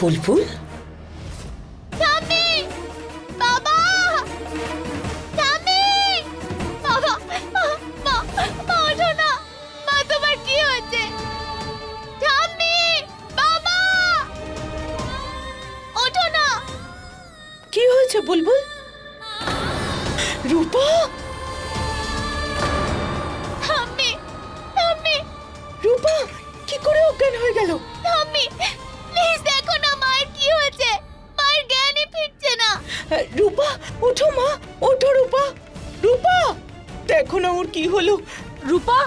বুলবুল, ঠাম্মি, বাবা, ঠাম্মি, বাবা, মা, মা, মা, ওঠো না, মা, তোমার কি হয়েছে? ঠাম্মি, বাবা, ওঠো না। কি হয়েছে বুলবুল? রূপা, ঠাম্মি, ঠাম্মি, রূপা কি করে অজ্ঞান হয়ে গেল? ঠাম্মি, প্লিজ দেখো না মায়ের কি হয়েছে। মায়ের জ্ঞানই ফিরছে না। রূপা ওঠো মা, ওঠো রূপা, রূপা দেখো না ওর কি হলো। রূপা,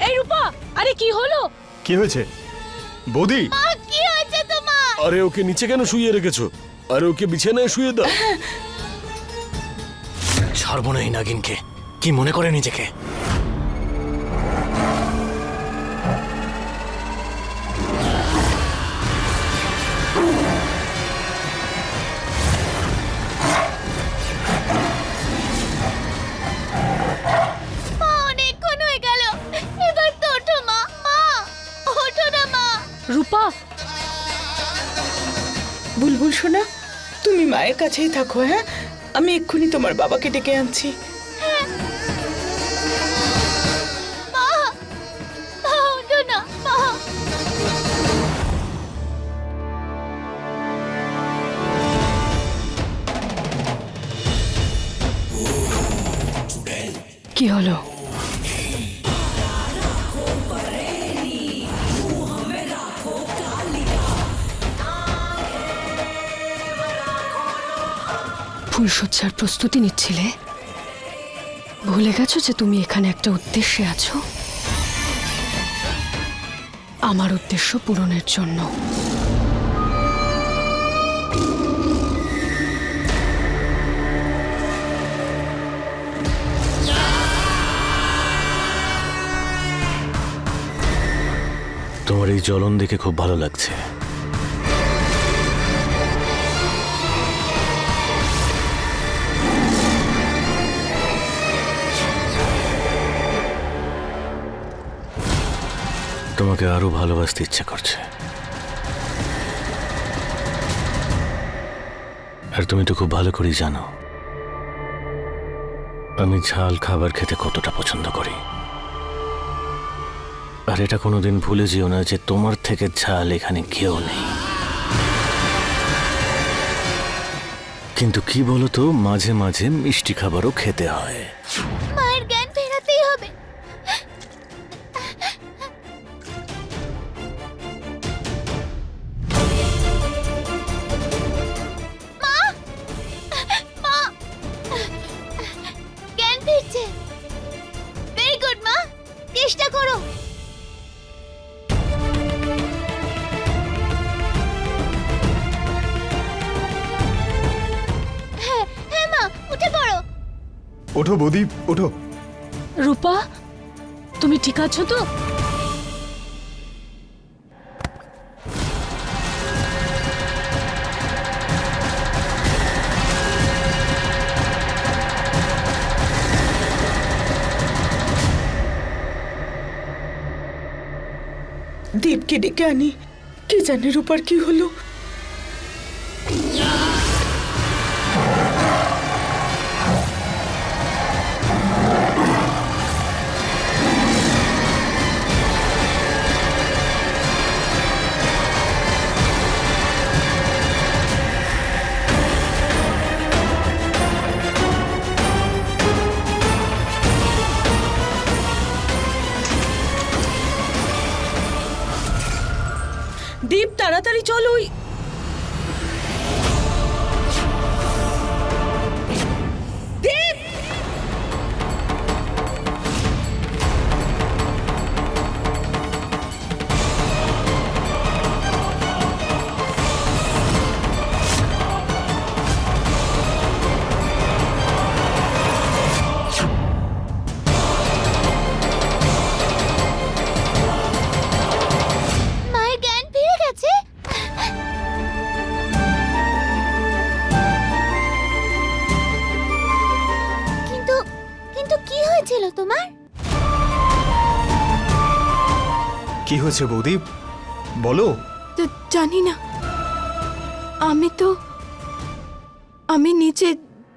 এই রূপা, আরে কি হলো? কি হয়েছে বৌদি? মা, কি হয়েছে তোমার? আরে ওকে নিচে কেন শুইয়ে রেখেছো? আরে ওকে বিছানায় শুয়ে দাও। ছাড়বো না এই নাগিনকে। কি মনে করে নিজেকে? মা, অনেকক্ষণ হয়ে গেল, এবার তো ওঠো মা, মা, ওঠো না মা। রূপা, বুলবুল সোনা, তুমি মায়ের কাছেই থাকো। হ্যাঁ, আমি এক্ষুনি তোমার বাবাকে ডেকে আনছি। মা, মা, ওঠো না মা। কি হলো? ফুলসজ্জার প্রস্তুতি নিচ্ছিলে? ভুলে গেছো যে তুমি এখানে একটা উদ্দেশ্যে আছো? আমার উদ্দেশ্য পূরণের জন্য। তোমার এই জ্বলন দেখে খুব ভালো লাগছে। তোমাকে আরো ভালোবাসতে ইচ্ছে করছে। আর তুমি তো খুব ভালো করেই জানো আমি ঝাল খাবার খেতে কতটা পছন্দ করি। আর এটা কোনোদিন ভুলে যেও না যে তোমার থেকে ঝাল এখানে কেউ নেই। কিন্তু কি বলতো, মাঝে মাঝে মিষ্টি খাবারও খেতে হয়। মায়ের জ্ঞান ফেরাতেই হবে। মা, মা, জ্ঞান ফিরছে। ভেরি গুড মা, চেষ্টা করো। হ্যাঁ, হ্যাঁ মা, উঠে পড়ো। ওঠো বৌদি, ওঠো। রূপা, তুমি ঠিক আছো তো? দীপকে ডেকে আনি। কি জানে রূপার কি হলো। দীপ তাড়াতাড়ি চলো। ওই দীপ, মায়ের জ্ঞান ফিরে গেছে। কিন্তু কিন্তু কি হয়েছিল তোমার? কি হয়েছে বৌদি, বলো। জানি না, আমি নিচে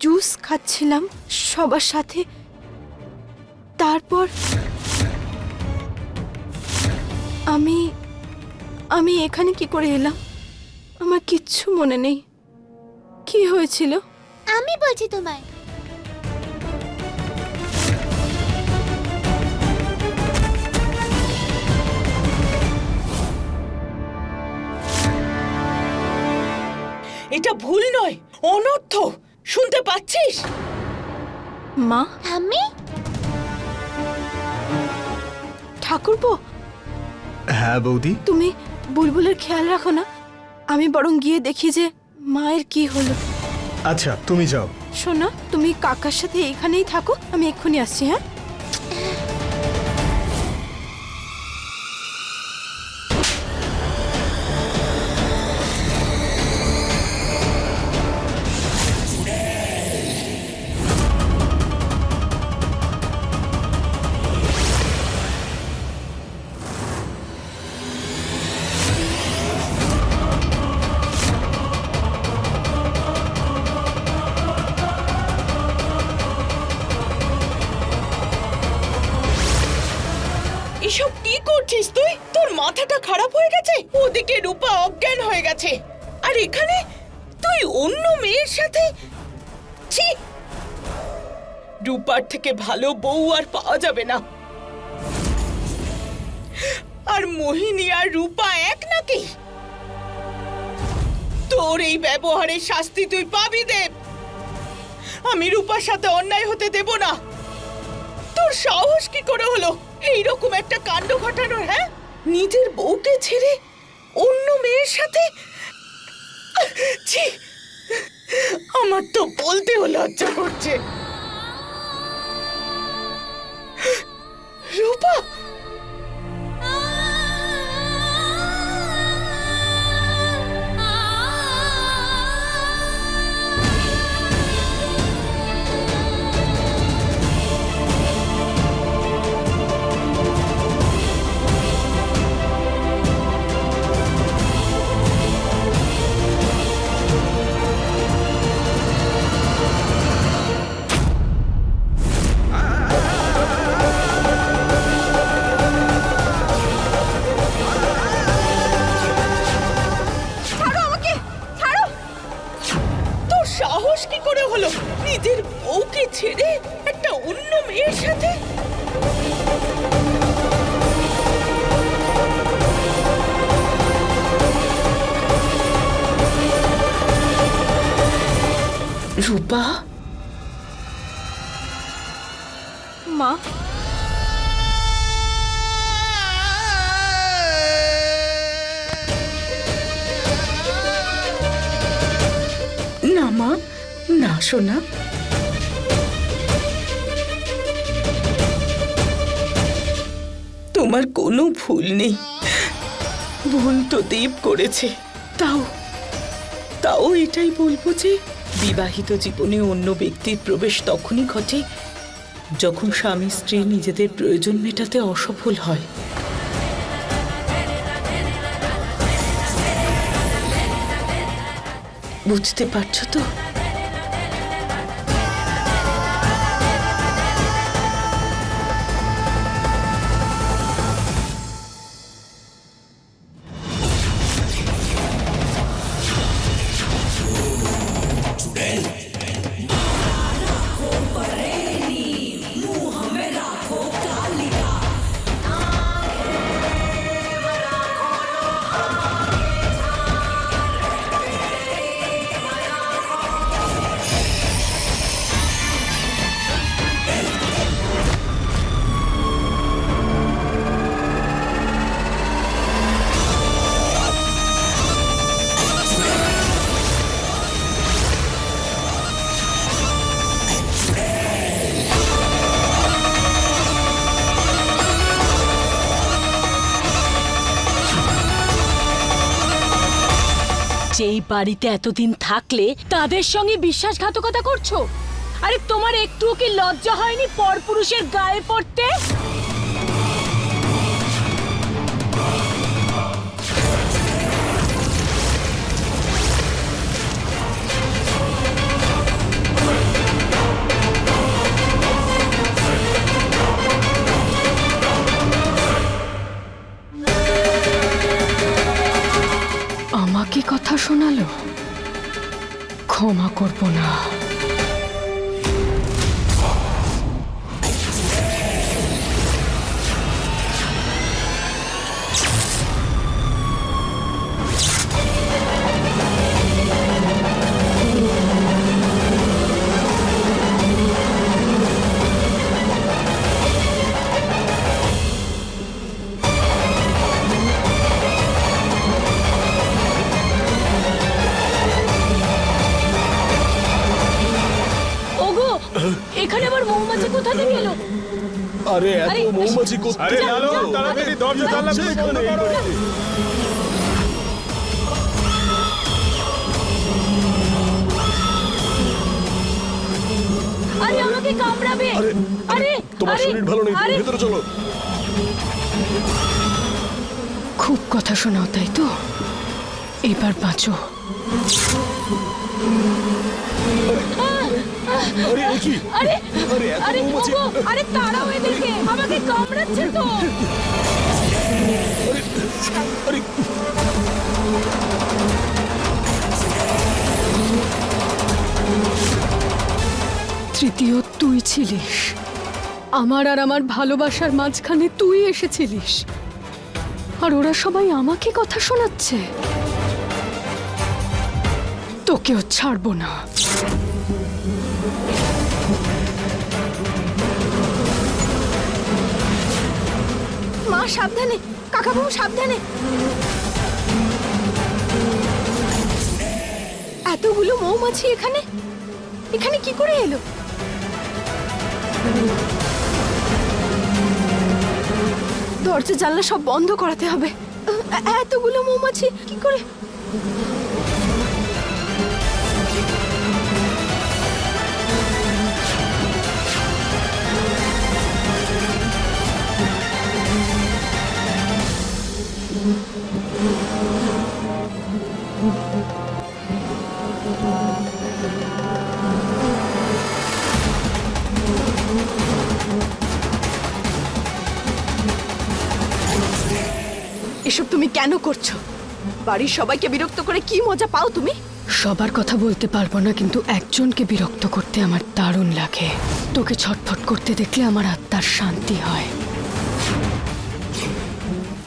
জুস খাচ্ছিলাম সবার সাথে। তারপর আমি এখানে কি করে এলাম আমার কিচ্ছু মনে নেই। কি হয়েছিল? আমি বলছি তোমায়। এটা ভুল নয়, অনর্থ। শুনতে পাচ্ছিস? মা, আমি ঠাকুরপো, হ্যাঁ বৌদি। তুমি বুলবুলের খেয়াল রাখো না, আমি বরং গিয়ে দেখি যে মায়ের কি হলো। আচ্ছা তুমি যাও। শোনো, তুমি কাকার সাথে এখানেই থাকো, আমি এক্ষুনি আসছি। হ্যাঁ, এসব কি করছিস তুই? তোর মাথাটা খারাপ হয়ে গেছে? ওদিকে রূপা অজ্ঞান হয়ে গেছে, আর এখানে তুই অন্য মেয়ের সাথে। ছি! রূপার থেকে ভালো বউ আর পাওয়া যাবে না। আর মোহিনী আর রূপা এক নাকি? তোর এই ব্যবহারের শাস্তি তুই পাবি দেব। আমি রূপার সাথে অন্যায় হতে দেব না। তোর সাহস কি করে হলো এইরকম একটা কাণ্ড ঘটানোর? হ্যাঁ, নিজের বউকে ছেড়ে অন্য মেয়ের সাথে। ছি! আমার তো বলতেও লজ্জা করছে। রূপা, তোর সাহস কি করে হলো নিজের বউকে ছেড়ে একটা অন্য মেয়ের সাথে? রূপা, মা, না মা, না সোনা। তোমার কোনো ভুল নেই। ভুল তো দেব করেছে। তাও তাও এটাই বলবো যে বিবাহিত জীবনে অন্য ব্যক্তির প্রবেশ তখনই ঘটে যখন স্বামী স্ত্রী নিজেদের প্রয়োজন মেটাতে অসফল হয়। বুঝতে পারছো তো? যেই বাড়িতে এতদিন থাকলে তাদের সঙ্গে বিশ্বাসঘাতকতা করছো? আরে তোমার একটুও কি লজ্জা হয়নি পরপুরুষের গায়ে পড়তে? ক্ষমা করব না। ওগো, এখানে আবার মৌমাছি কোথা থেকে এলো? আরে এত আরে, মৌমাছি কোথায়? আরে যাও, লালু, যাও, তাড়াতাড়ি দরজা জানলা যাচ্ছে খুলে বন্ধ এখানে, করো। এই বাড়িতে। আরে আমাকে কামড়াবে। আরে তোমার আরে, শরীর ভালো নেই, তুমি আরে, ভেতরে চলো। খুব কথা শোনাও তাই তো? এবার বাঁচো। আরে এ কি? আরে আরে এত আরে মৌমাছি। ওগো, আরে তাড়াও এদেরকে, আমাকে কামড়াচ্ছে তো। আরে তৃতীয় তুই ছিলিস, আমার আর আমার ভালোবাসার মাঝখানে তুই এসেছিলিস, আর ওরা সবাই আমাকে কথা শোনাচ্ছে। তোকেও ছাড়বো না। মা সাবধানে, কাকাবাবু সাবধানে। এতগুলো মৌমাছি এখানে এখানে কি করে এলো? দরজা জানলা সব বন্ধ করাতে হবে। এতগুলো মৌমাছি কি করে? এসব তুমি কেন করছো? বাড়ির সবাইকে বিরক্ত করে কি মজা পাও তুমি? সবার কথা বলতে পারবো না, কিন্তু একজনকে বিরক্ত করতে আমার দারুণ লাগে। তোকে ছটফট করতে দেখলে আমার আত্মার শান্তি হয়।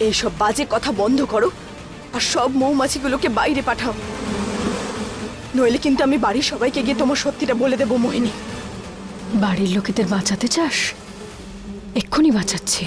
এইসব বাজে কথা বন্ধ করো আর সব মৌমাছিগুলোকে বাইরে পাঠাও, নইলে কিন্তু আমি বাড়ির সবাইকে গিয়ে তোমার সত্যিটা বলে দেবো। মোহিনী, বাড়ির লোকেদের বাঁচাতে চাস? এক্ষুনি বাঁচাচ্ছি।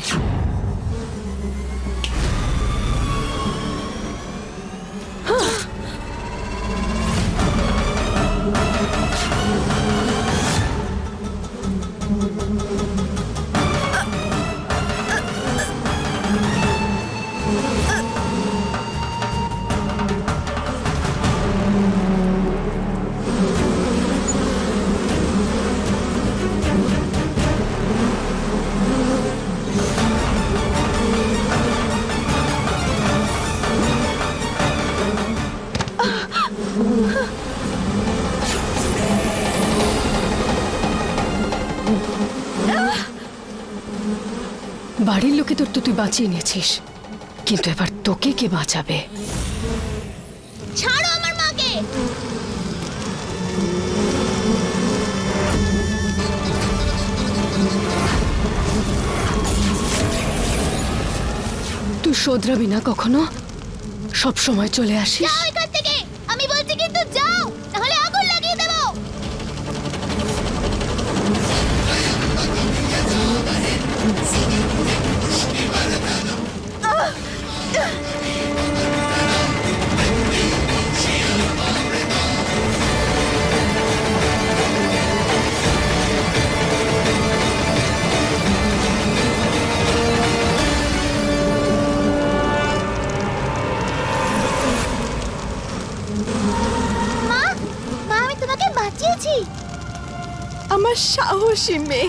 বাড়ির লোকে তোর তো তুই বাঁচিয়ে নিয়েছিস, কিন্তু এবার তোকে কে বাঁচাবে? ছাড়ো আমার মাকে। তুই শোধরাবি না কখনো? সব সময় চলে আসিস। যাও এখান থেকে, আমি বলছি কিন্তু যাও, নাহলে আগুন লাগিয়ে দেবো। মা, মা আমি তোমাকে বাঁচিয়েছি। আমার সাহসী মেয়ে।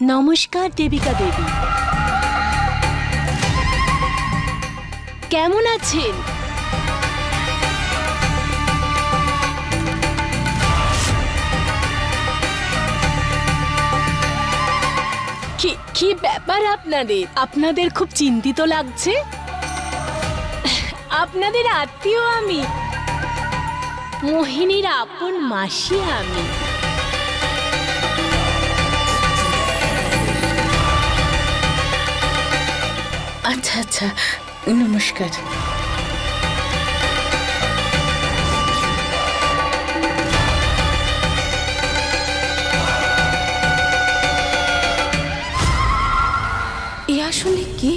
নমস্কার দেবিকা দেবী, কেমন আছেন? কি ব্যাপার আপনাদের? আপনাদের খুব চিন্তিত লাগছে। আপনাদের আত্মীয় আমি, মোহিনীর আপন মাসি আমি। আচ্ছা আচ্ছা, নমস্কার। এ আসলে কে,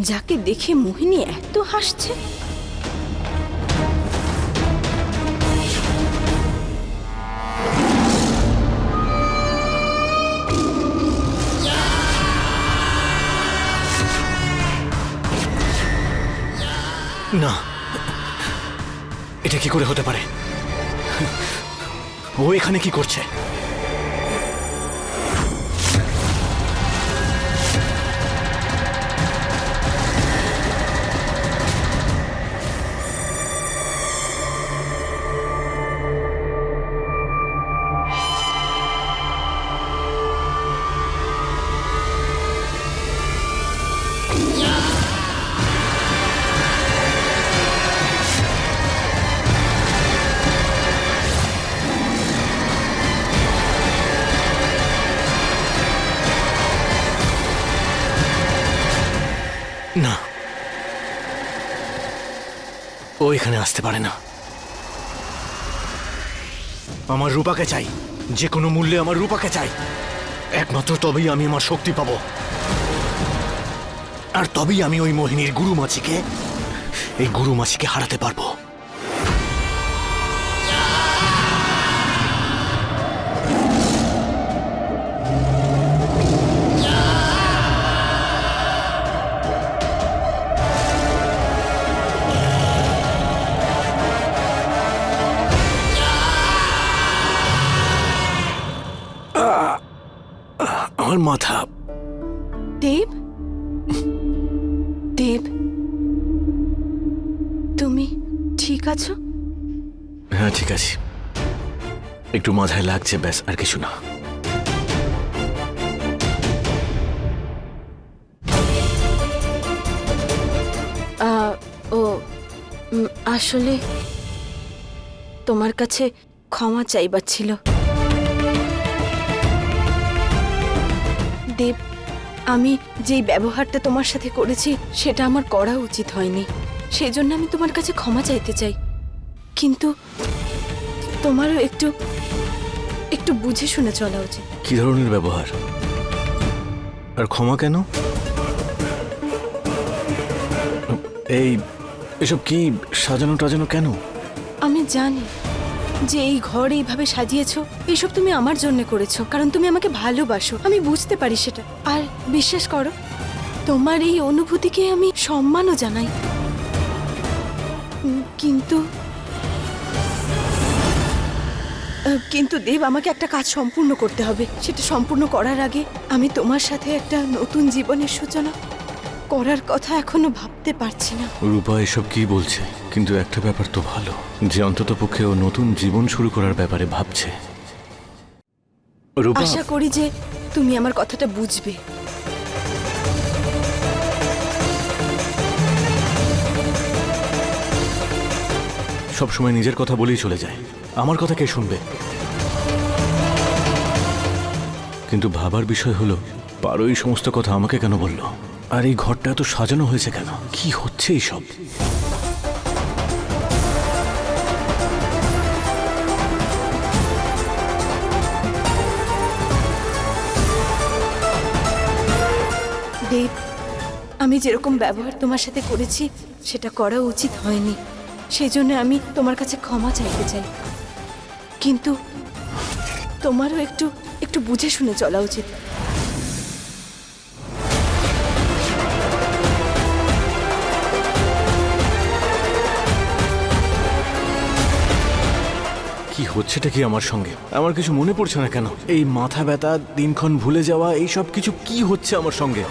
যাকে দেখে মোহিনী এত হাসছে? না, এটা কি করে হতে পারে? ও এখানে কি করছে? না, ও এখানে আসতে পারে না। আমার রূপাকে চাই, যে কোনো মূল্যে আমার রূপাকে চাই। একমাত্র তবেই আমি আমার শক্তি পাবো, আর তবেই আমি ওই মোহিনীর গুরু মাছিকে হারাতে পারবো। আমার মাথা। দেব, দেব, তুমি ঠিক আছো? হ্যাঁ, ঠিক আছে। একটু মাথায় লাগছে, ব্যাস, আর কিছু না। আসলে তোমার কাছে ক্ষমা চাইবার ছিল। দেব, আমি যেই ব্যবহারটা তোমার সাথে করেছি সেটা আমার করা উচিত হয়নি, সেই জন্য আমি তোমার কাছে ক্ষমা চাইতে চাই। কিন্তু তোমারও একটু একটু বুঝে শুনে চলা উচিত। কি ধরনের ব্যবহার আর ক্ষমা কেন? এসব কি সাজানো টাজানো কেন? আমি জানি যে এই ঘর এইভাবে সাজিয়েছো, এইসব তুমি আমার জন্য করেছো, কারণ তুমি আমাকে ভালোবাসো। আমি বুঝতে পারি সেটা, আর বিশ্বাস করো, তোমার এই অনুভূতিকে আমি সম্মানও জানাই। কিন্তু কিন্তু দেব, আমাকে একটা কাজ সম্পূর্ণ করতে হবে। সেটা সম্পূর্ণ করার আগে আমি তোমার সাথে একটা নতুন জীবনের সূচনা করার কথা এখনো ভাবতে পারছি না। রূপা এসব কি বলছে? কিন্তু একটা ব্যাপার তো ভালো, যে অন্তত পক্ষে ও নতুন জীবন শুরু করার ব্যাপারে ভাবছে। রূপা, আশা করি যে তুমি আমার কথাটা বুঝবে। সব সময় নিজের কথা বলেই চলে যায়, আমার কথা কে শুনবে? কিন্তু ভাবার বিষয় হলো, পারো এই সমস্ত কথা আমাকে কেন বললো? আর এই ঘরটা এত সাজানো হয়েছে কেন? কি হচ্ছে এইসব? দেব, আমি যেরকম ব্যবহার তোমার সাথে করেছি সেটা করা উচিত হয়নি, সেই জন্য আমি তোমার কাছে ক্ষমা চাইতে চাই। কিন্তু তোমারও একটু একটু বুঝে শুনে চলা উচিত। কি হচ্ছেটা কি আমার সঙ্গে? আমার কিছু মনে পড়ছে না কেন? এই মাথা ব্যথা, দিনক্ষণ ভুলে যাওয়া, এই সব কিছু কি হচ্ছে আমার সঙ্গে?